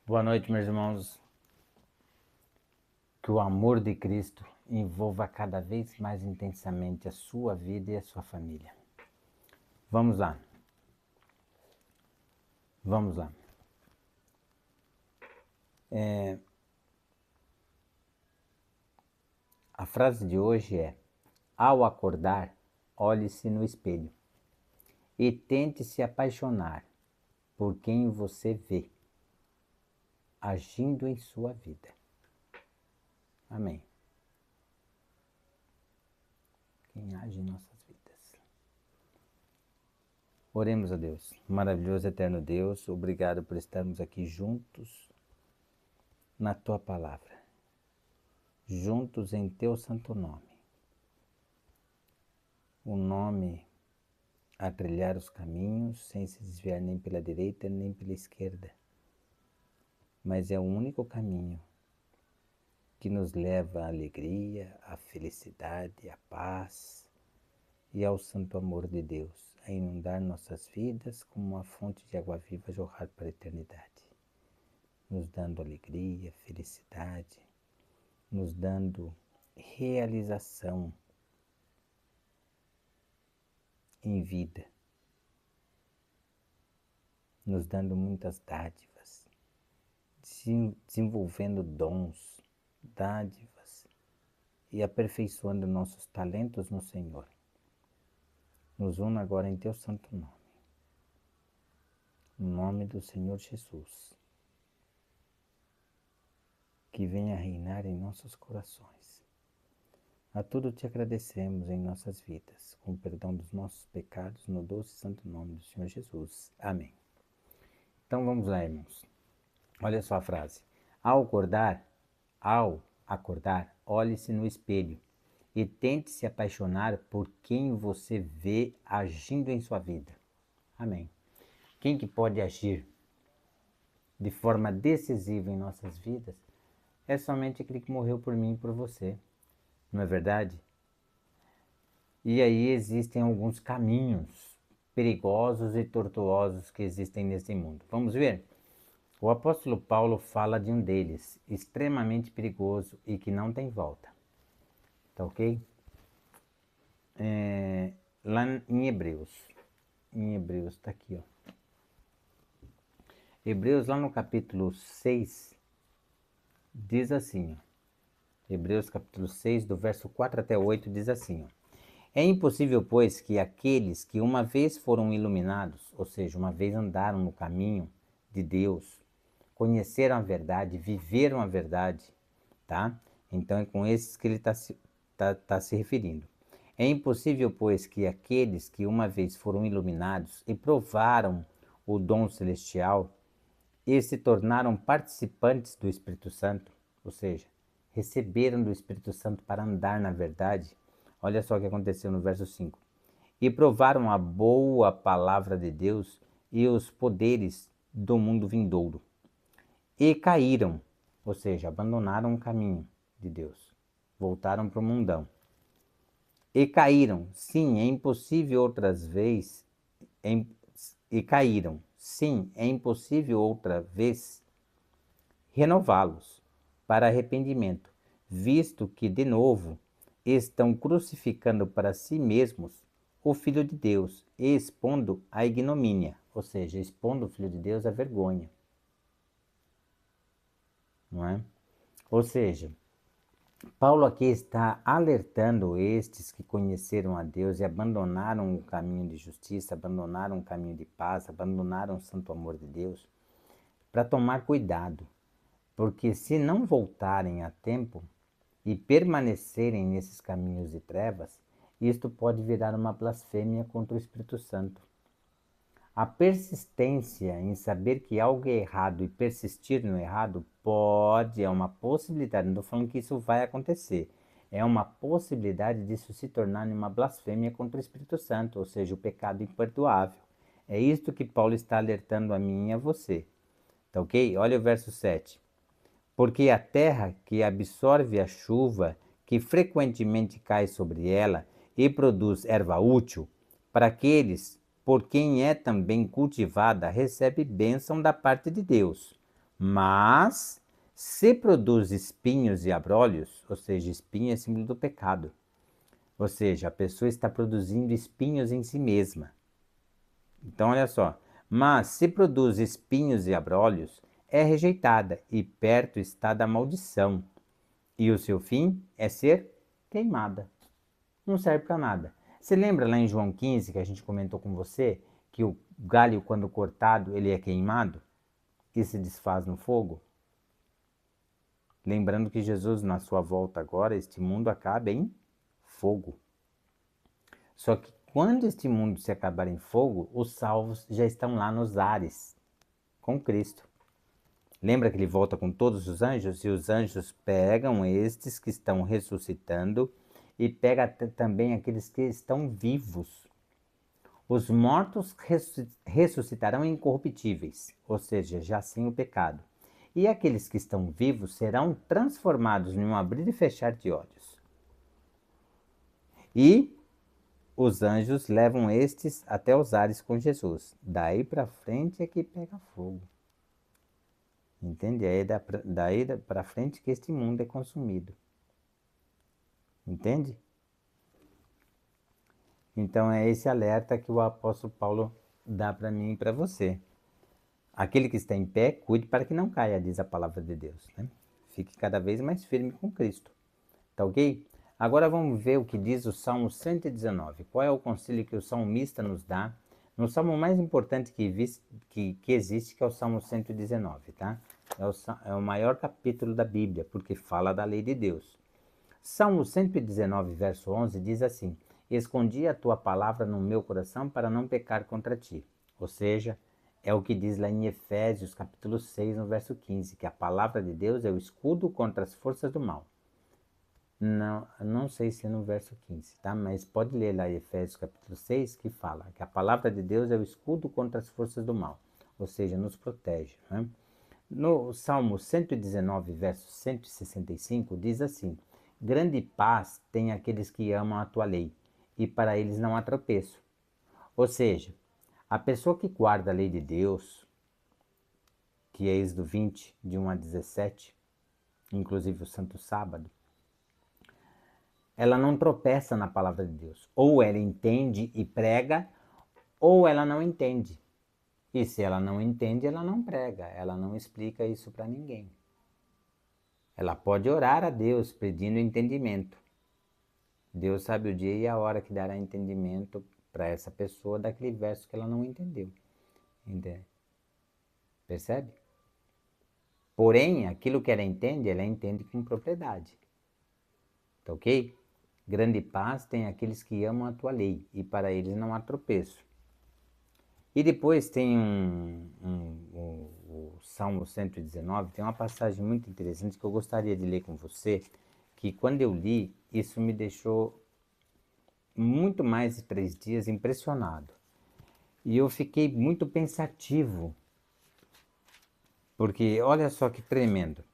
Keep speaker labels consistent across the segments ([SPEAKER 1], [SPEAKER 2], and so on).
[SPEAKER 1] Boa noite, meus irmãos. Que o amor de Cristo envolva cada vez mais intensamente a sua vida e a sua família. Vamos lá. Vamos lá. A frase de hoje é: ao acordar, olhe-se no espelho e tente se apaixonar por quem você vê agindo em sua vida. Amém. Quem age em nossas vidas. Oremos a Deus. Maravilhoso, eterno Deus, obrigado por estarmos aqui juntos na Tua Palavra, juntos em Teu santo nome. O nome a trilhar os caminhos sem se desviar nem pela direita nem pela esquerda, mas é o único caminho que nos leva à alegria, à felicidade, à paz e ao santo amor de Deus, a inundar nossas vidas como uma fonte de água viva a jorrar para a eternidade, nos dando alegria, felicidade, nos dando realização em vida, nos dando muitas dádivas, desenvolvendo dons, dádivas e aperfeiçoando nossos talentos no Senhor. Nos una agora em Teu santo nome, no nome do Senhor Jesus, que venha reinar em nossos corações. A tudo te agradecemos em nossas vidas, com o perdão dos nossos pecados, no doce e santo nome do Senhor Jesus. Amém. Então vamos lá, irmãos. Olha só a frase. Ao acordar, olhe-se no espelho e tente se apaixonar por quem você vê agindo em sua vida. Amém. Quem que pode agir de forma decisiva em nossas vidas é somente aquele que morreu por mim e por você. Não é verdade? E aí existem alguns caminhos perigosos e tortuosos que existem nesse mundo. Vamos ver? O apóstolo Paulo fala de um deles, extremamente perigoso e que não tem volta. Tá ok? Lá em Hebreus tá aqui, ó. Hebreus lá no capítulo 6 diz assim, ó. Hebreus capítulo 6, do verso 4 até 8, diz assim, ó. É impossível, pois, que aqueles que uma vez foram iluminados, ou seja, uma vez andaram no caminho de Deus, conheceram a verdade, viveram a verdade, tá? Então é com esses que ele está se referindo. É impossível, pois, que aqueles que uma vez foram iluminados e provaram o dom celestial e se tornaram participantes do Espírito Santo, ou seja, receberam do Espírito Santo para andar na verdade. Olha só o que aconteceu no verso 5. E provaram a boa palavra de Deus e os poderes do mundo vindouro. E caíram, ou seja, abandonaram o caminho de Deus, voltaram para o mundão. E caíram, sim, é impossível outras vezes, é impossível outra vez renová-los para arrependimento, visto que de novo estão crucificando para si mesmos o Filho de Deus e expondo a ignomínia, ou seja, expondo o Filho de Deus à vergonha. Não é? Ou seja, Paulo aqui está alertando estes que conheceram a Deus e abandonaram o caminho de justiça, abandonaram o caminho de paz, abandonaram o santo amor de Deus, para tomar cuidado, porque se não voltarem a tempo e permanecerem nesses caminhos de trevas, isto pode virar uma blasfêmia contra o Espírito Santo. A persistência em saber que algo é errado e persistir no errado é uma possibilidade, não estou falando que isso vai acontecer, é uma possibilidade disso se tornar uma blasfêmia contra o Espírito Santo, ou seja, o pecado imperdoável. É isto que Paulo está alertando a mim e a você. Tá ok? Olha o verso 7. Porque a terra que absorve a chuva, que frequentemente cai sobre ela e produz erva útil, para aqueles por quem é também cultivada, recebe bênção da parte de Deus. Mas se produz espinhos e abrolhos, ou seja, espinho é símbolo do pecado. Ou seja, a pessoa está produzindo espinhos em si mesma. Então, olha só. Mas se produz espinhos e abrolhos, é rejeitada e perto está da maldição. E o seu fim é ser queimada. Não serve para nada. Você lembra lá em João 15, que a gente comentou com você, que o galho, quando cortado, ele é queimado e se desfaz no fogo? Lembrando que Jesus, na sua volta agora, este mundo acaba em fogo. Só que quando este mundo se acabar em fogo, os salvos já estão lá nos ares, com Cristo. Lembra que ele volta com todos os anjos? E os anjos pegam estes que estão ressuscitando e pega também aqueles que estão vivos. Os mortos ressuscitarão incorruptíveis, ou seja, já sem o pecado. E aqueles que estão vivos serão transformados em um abrir e fechar de olhos. E os anjos levam estes até os ares com Jesus. Daí para frente é que pega fogo. Entende? Daí para frente que este mundo é consumido. Entende? Então é esse alerta que o apóstolo Paulo dá para mim e para você. Aquele que está em pé, cuide para que não caia, diz a palavra de Deus, né? Fique cada vez mais firme com Cristo. Tá ok? Agora vamos ver o que diz o Salmo 119. Qual é o conselho que o salmista nos dá no salmo mais importante que existe, que é o Salmo 119, tá? É o maior capítulo da Bíblia, porque fala da lei de Deus. Salmo 119, verso 11, diz assim: escondi a tua palavra no meu coração para não pecar contra ti. Ou seja, é o que diz lá em Efésios, capítulo 6, no verso 15, que a palavra de Deus é o escudo contra as forças do mal. Não sei se é no verso 15, tá? Mas pode ler lá em Efésios, capítulo 6, que fala que a palavra de Deus é o escudo contra as forças do mal. Ou seja, nos protege, né? No Salmo 119, verso 165, diz assim: grande paz tem aqueles que amam a tua lei, e para eles não há tropeço. Ou seja, a pessoa que guarda a lei de Deus, que é Êxodo 20, de 1 a 17, inclusive o Santo Sábado, ela não tropeça na palavra de Deus. Ou ela entende e prega, ou ela não entende. E se ela não entende, ela não prega, ela não explica isso para ninguém. Ela pode orar a Deus pedindo entendimento. Deus sabe o dia e a hora que dará entendimento para essa pessoa daquele verso que ela não entendeu. Entende? Percebe? Porém, aquilo que ela entende com propriedade. Tá ok? Grande paz tem aqueles que amam a tua lei, e para eles não há tropeço. E depois tem o Salmo 119, tem uma passagem muito interessante que eu gostaria de ler com você, que quando eu li, isso me deixou muito mais de 3 dias impressionado. E eu fiquei muito pensativo, porque olha só que tremendo.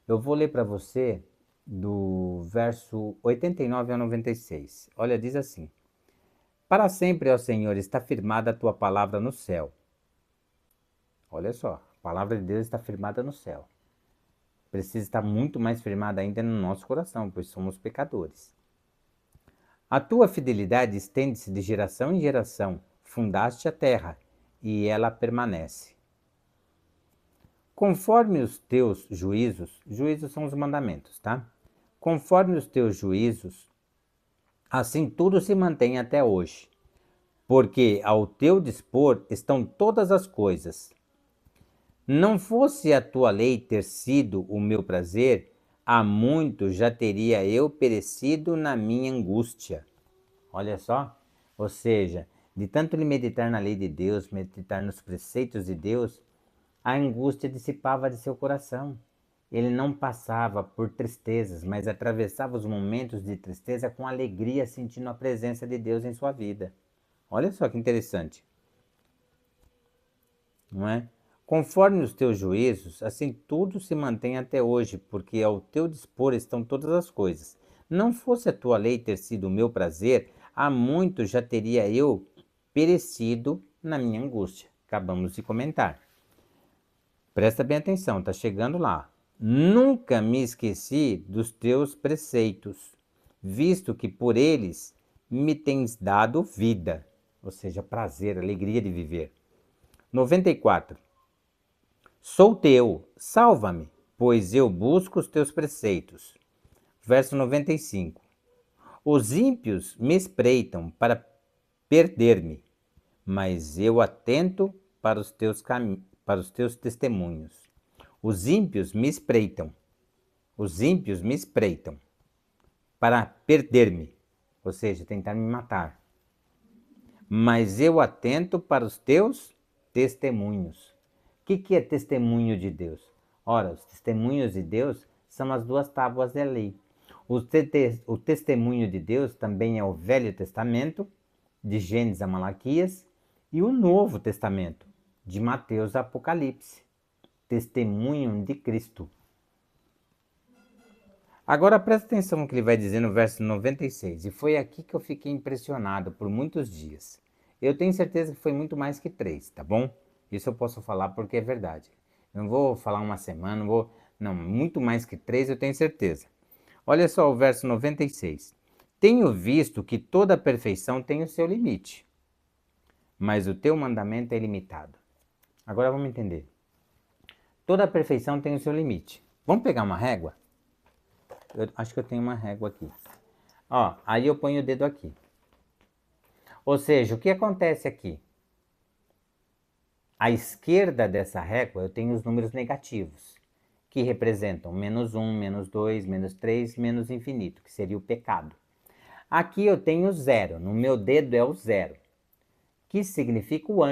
[SPEAKER 1] Eu vou ler para você do verso 89 ao 96. Olha, diz assim: para sempre, ó Senhor, está firmada a tua palavra no céu. Olha só, a palavra de Deus está firmada no céu. Precisa estar muito mais firmada ainda no nosso coração, pois somos pecadores. A tua fidelidade estende-se de geração em geração. Fundaste a terra, e ela permanece. Conforme os teus juízos são os mandamentos, tá? Conforme os teus juízos, assim tudo se mantém até hoje. Porque ao teu dispor estão todas as coisas. Não fosse a tua lei ter sido o meu prazer, há muito já teria eu perecido na minha angústia. Olha só, ou seja, de tanto ele meditar na lei de Deus, meditar nos preceitos de Deus, a angústia dissipava de seu coração. Ele não passava por tristezas, mas atravessava os momentos de tristeza com alegria, sentindo a presença de Deus em sua vida. Olha só que interessante, não é? Conforme os teus juízos, assim tudo se mantém até hoje, porque ao teu dispor estão todas as coisas. Não fosse a tua lei ter sido o meu prazer, há muito já teria eu perecido na minha angústia. Acabamos de comentar. Presta bem atenção, está chegando lá. Nunca me esqueci dos teus preceitos, visto que por eles me tens dado vida, ou seja, prazer, alegria de viver. 94. Sou teu, salva-me, pois eu busco os teus preceitos. Verso 95. Os ímpios me espreitam para perder-me, mas eu atento para os teus testemunhos. Os ímpios me espreitam para perder-me, ou seja, tentar me matar. Mas eu atento para os teus testemunhos. O que é testemunho de Deus? Ora, os testemunhos de Deus são as 2 tábuas da lei. O testemunho de Deus também é o Velho Testamento, de Gênesis a Malaquias, e o Novo Testamento, de Mateus a Apocalipse. Testemunho de Cristo. Agora presta atenção no que ele vai dizer no verso 96. E foi aqui que eu fiquei impressionado por muitos dias. Eu tenho certeza que foi muito mais que 3, tá bom? Isso eu posso falar porque é verdade. Eu não vou falar uma semana, não, muito mais que 3 eu tenho certeza. Olha só o verso 96. Tenho visto que toda perfeição tem o seu limite, mas o teu mandamento é ilimitado. Agora vamos entender. Toda perfeição tem o seu limite. Vamos pegar uma régua? Eu acho que eu tenho uma régua aqui. Ó, aí eu ponho o dedo aqui. Ou seja, o que acontece aqui? À esquerda dessa régua eu tenho os números negativos, que representam -1, -2, -3, menos infinito, que seria o pecado. Aqui eu tenho 0, no meu dedo é o 0, que significa o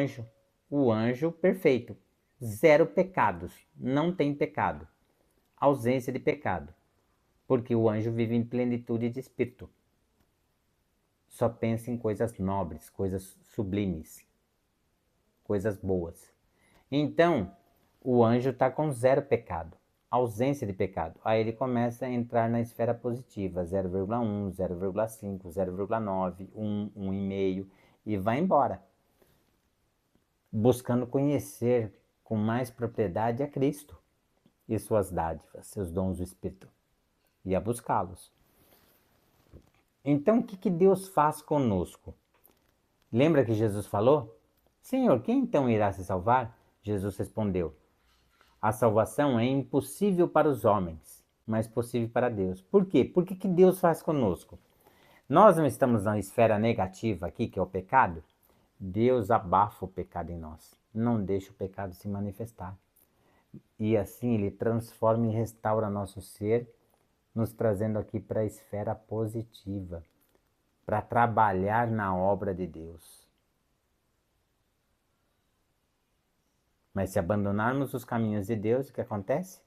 [SPEAKER 1] anjo perfeito. 0 pecados, não tem pecado, ausência de pecado, porque o anjo vive em plenitude de espírito. Só pensa em coisas nobres, coisas sublimes, coisas boas. Então, o anjo está com 0 pecado, ausência de pecado. Aí ele começa a entrar na esfera positiva, 0,1, 0,5, 0,9, 1, 1,5 e vai embora, buscando conhecer com mais propriedade a Cristo e suas dádivas, seus dons do Espírito, e a buscá-los. Então, o que Deus faz conosco? Lembra que Jesus falou? Senhor, quem então irá se salvar? Jesus respondeu: a salvação é impossível para os homens, mas possível para Deus. Por quê? Porque que Deus faz conosco? Nós não estamos na esfera negativa aqui, que é o pecado. Deus abafa o pecado em nós, não deixa o pecado se manifestar. E assim ele transforma e restaura nosso ser, nos trazendo aqui para a esfera positiva, para trabalhar na obra de Deus. Mas se abandonarmos os caminhos de Deus, o que acontece?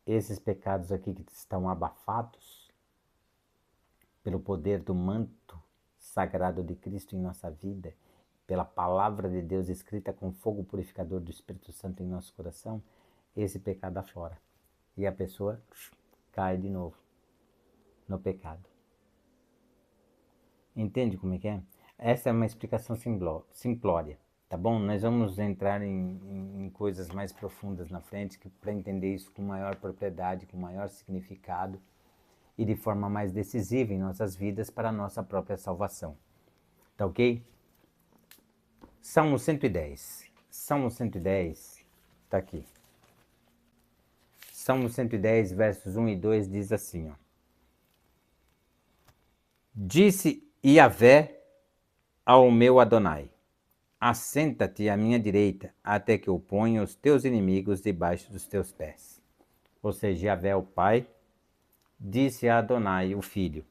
[SPEAKER 1] Esses pecados aqui que estão abafados pelo poder do manto sagrado de Cristo em nossa vida, pela palavra de Deus escrita com fogo purificador do Espírito Santo em nosso coração, esse pecado aflora. E a pessoa cai de novo no pecado. Entende como é que é? Essa é uma explicação simplória, tá bom? Nós vamos entrar em coisas mais profundas na frente para entender isso com maior propriedade, com maior significado e de forma mais decisiva em nossas vidas para a nossa própria salvação. Tá ok? Salmo 110. Salmo 110 está aqui. Salmo 110, versos 1 e 2 diz assim, ó. Disse Yahvé ao meu Adonai: assenta-te à minha direita, até que eu ponha os teus inimigos debaixo dos teus pés. Ou seja, Yahvé, o Pai, disse a Adonai, o Filho: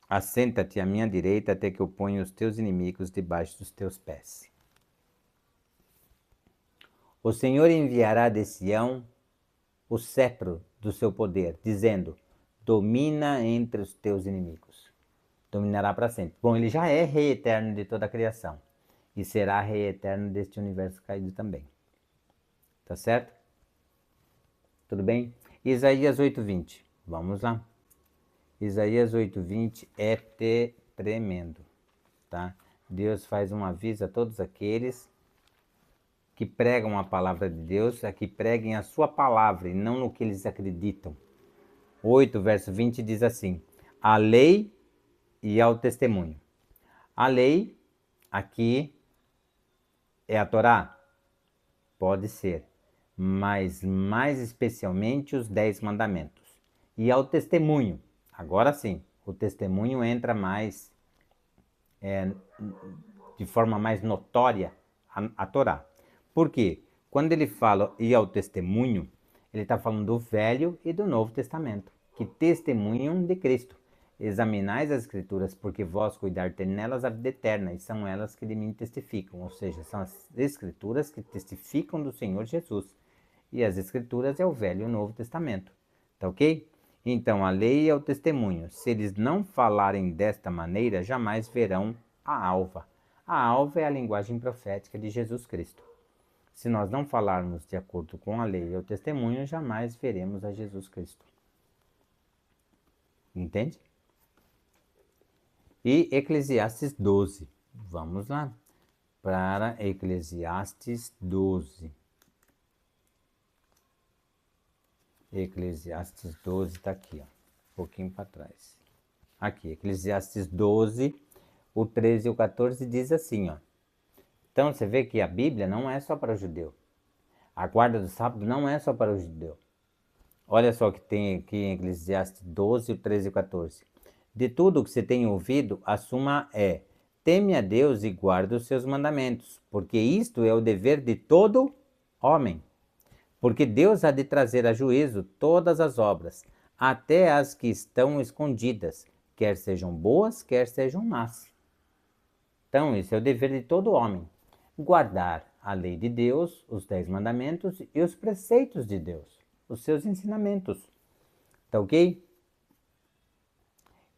[SPEAKER 1] assenta-te à minha direita, até que eu ponha os teus inimigos debaixo dos teus pés. O Senhor enviará de Sião o cetro do seu poder, dizendo: domina entre os teus inimigos. Dominará para sempre. Bom, ele já é rei eterno de toda a criação. E será rei eterno deste universo caído também. Tá certo? Tudo bem? Isaías 8:20. Vamos lá. Isaías 8:20 é tremendo, tá? Deus faz um aviso a todos aqueles que pregam a palavra de Deus é que preguem a sua palavra e não no que eles acreditam. 8, verso 20 diz assim: a lei e ao testemunho. A lei, aqui, é a Torá? Pode ser, mas mais especialmente os 10 mandamentos. E ao testemunho, agora sim, o testemunho entra mais, de forma mais notória, a Torá. Por quê? Quando ele fala e ao testemunho, ele está falando do Velho e do Novo Testamento, que testemunham de Cristo. Examinais as Escrituras, porque vós cuidar ter nelas a vida eterna, e são elas que de mim testificam. Ou seja, são as Escrituras que testificam do Senhor Jesus. E as Escrituras é o Velho e o Novo Testamento. Tá ok? Então, a lei é o testemunho. Se eles não falarem desta maneira, jamais verão a alva. A alva é a linguagem profética de Jesus Cristo. Se nós não falarmos de acordo com a lei e o testemunho, jamais veremos a Jesus Cristo. Entende? E Eclesiastes 12. Vamos lá para Eclesiastes 12. Eclesiastes 12 está aqui, ó, um pouquinho para trás. Aqui, Eclesiastes 12, o 13 e o 14 diz assim, ó. Então você vê que a Bíblia não é só para o judeu. A guarda do sábado não é só para o judeu. Olha só o que tem aqui em Eclesiastes 12, o 13 e o 14. De tudo o que você tem ouvido, a suma é: teme a Deus e guarda os seus mandamentos, porque isto é o dever de todo homem. Porque Deus há de trazer a juízo todas as obras, até as que estão escondidas, quer sejam boas, quer sejam más. Então, isso é o dever de todo homem: guardar a lei de Deus, os 10 mandamentos e os preceitos de Deus, os seus ensinamentos. Tá ok?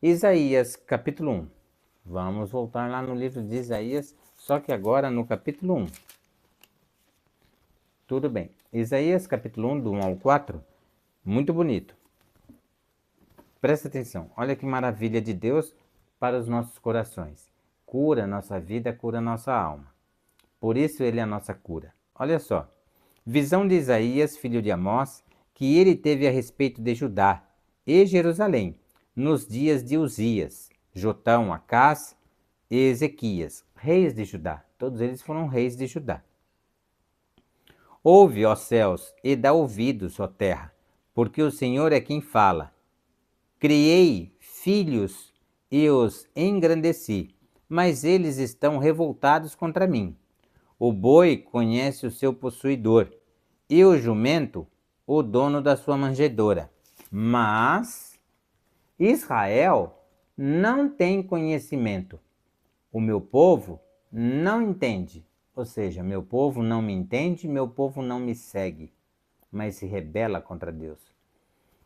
[SPEAKER 1] Isaías, capítulo 1. Vamos voltar lá no livro de Isaías, só que agora no capítulo 1. Tudo bem. Isaías, capítulo 1, do 1 ao 4, muito bonito. Presta atenção. Olha que maravilha de Deus para os nossos corações. Cura nossa vida, cura nossa alma. Por isso ele é a nossa cura. Olha só. Visão de Isaías, filho de Amós, que ele teve a respeito de Judá e Jerusalém, nos dias de Uzias, Jotão, Acás e Ezequias, reis de Judá. Todos eles foram reis de Judá. Ouve, ó céus, e dá ouvidos, ó terra, porque o Senhor é quem fala. Criei filhos e os engrandeci, mas eles estão revoltados contra mim. O boi conhece o seu possuidor, e o jumento o dono da sua manjedoura. Mas Israel não tem conhecimento. O meu povo não entende. Ou seja, meu povo não me entende, meu povo não me segue, mas se rebela contra Deus.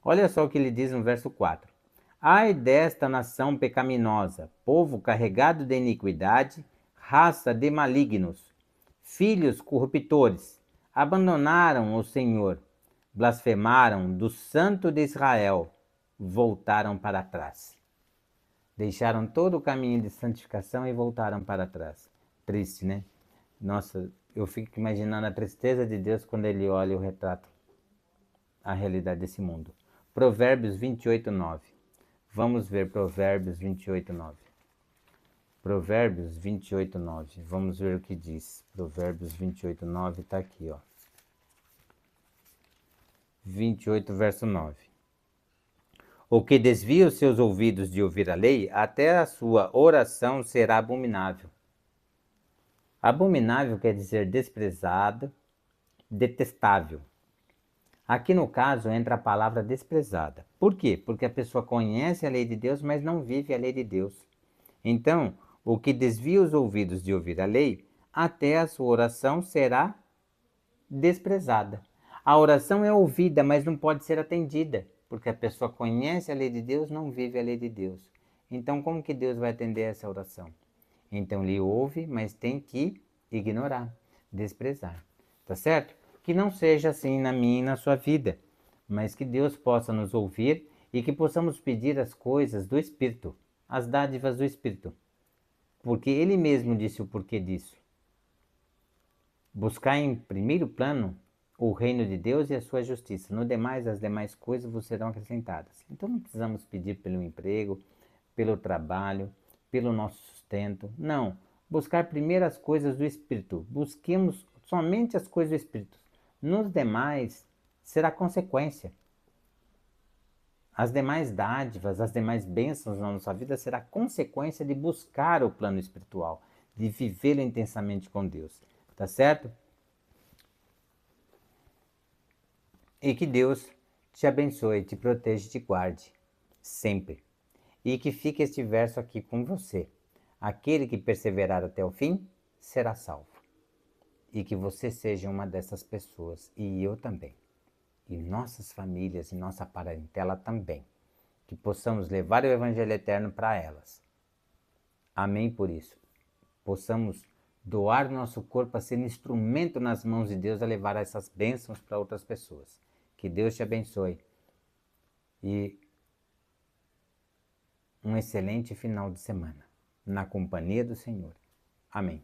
[SPEAKER 1] Olha só o que ele diz no verso 4. Ai desta nação pecaminosa, povo carregado de iniquidade, raça de malignos, filhos corruptores, abandonaram o Senhor, blasfemaram do Santo de Israel, voltaram para trás. Deixaram todo o caminho de santificação e voltaram para trás. Triste, né? Nossa, eu fico imaginando a tristeza de Deus quando ele olha o retrato, a realidade desse mundo. Provérbios 28, 9. Vamos ver Provérbios 28, 9. Provérbios 28, 9. Vamos ver o que diz. Provérbios 28, 9 está aqui, ó. 28, verso 9. O que desvia os seus ouvidos de ouvir a lei, até a sua oração será abominável. Abominável quer dizer desprezado, detestável. Aqui no caso entra a palavra desprezada. Por quê? Porque a pessoa conhece a lei de Deus, mas não vive a lei de Deus. Então, o que desvia os ouvidos de ouvir a lei, até a sua oração será desprezada. A oração é ouvida, mas não pode ser atendida, porque a pessoa conhece a lei de Deus, não vive a lei de Deus. Então, como que Deus vai atender essa oração? Então, ele ouve, mas tem que ignorar, desprezar. Tá certo? Que não seja assim na minha e na sua vida, mas que Deus possa nos ouvir e que possamos pedir as coisas do Espírito, as dádivas do Espírito, porque Ele mesmo disse o porquê disso. Buscar em primeiro plano o reino de Deus e a sua justiça. No demais, as demais coisas vos serão acrescentadas. Então não precisamos pedir pelo emprego, pelo trabalho, pelo nosso sustento. Não. Buscar primeiro as coisas do Espírito. Busquemos somente as coisas do Espírito. Nos demais, será consequência. As demais dádivas, as demais bênçãos na nossa vida será consequência de buscar o plano espiritual, de vivê-lo intensamente com Deus. Tá certo? E que Deus te abençoe, te proteja e te guarde sempre. E que fique este verso aqui com você. Aquele que perseverar até o fim será salvo. E que você seja uma dessas pessoas, e eu também. E nossas famílias e nossa parentela também. Que possamos levar o Evangelho eterno para elas. Amém por isso. Possamos doar nosso corpo a ser instrumento nas mãos de Deus a levar essas bênçãos para outras pessoas. Que Deus te abençoe. E um excelente final de semana, na companhia do Senhor. Amém.